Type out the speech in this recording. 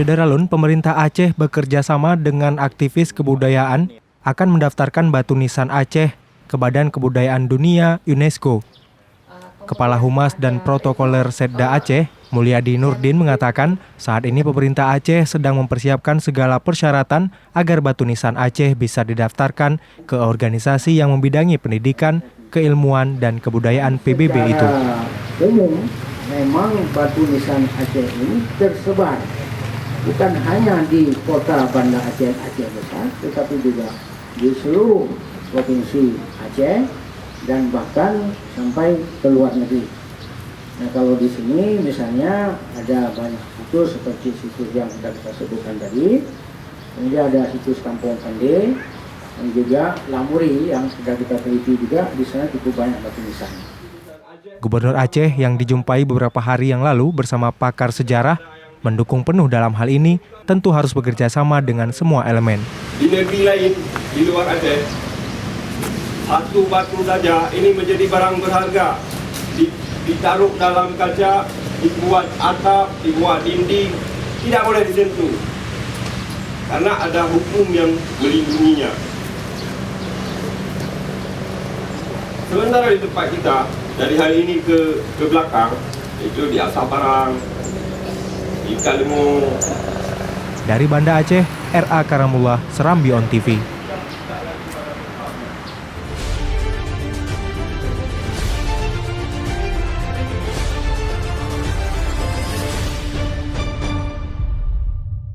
Syederalun, pemerintah Aceh bekerja sama dengan aktivis kebudayaan akan mendaftarkan batu nisan Aceh ke Badan Kebudayaan Dunia UNESCO. Kepala Humas dan Protokoler Setda Aceh, Mulyadi Nurdin mengatakan saat ini pemerintah Aceh sedang mempersiapkan segala persyaratan agar batu nisan Aceh bisa didaftarkan ke organisasi yang membidangi pendidikan, keilmuan, dan kebudayaan PBB itu. Umum, memang batu nisan Aceh ini tersebar bukan hanya di kota Banda Aceh besar, tetapi juga di seluruh provinsi Aceh dan bahkan sampai ke luar negeri. Nah, kalau di sini misalnya ada banyak situs seperti situs yang sudah kita sebutkan tadi, kemudian ada situs Kampung Pande dan juga Lamuri yang sudah kita teliti juga, di sana cukup banyak batu nisan. Gubernur Aceh yang dijumpai beberapa hari yang lalu bersama pakar sejarah mendukung penuh dalam hal ini, tentu harus bekerja sama dengan semua elemen. Di negeri lain, di luar Aceh, satu batu saja ini menjadi barang berharga. Ditaruh dalam kaca, dibuat atap, dibuat dinding, tidak boleh disentuh. Karena ada hukum yang melindunginya. Sementara di tempat kita, dari hari ini ke belakang, itu di Asap Barang, di Kalemo. Dari Banda Aceh, R.A. Karamullah, Serambi On TV.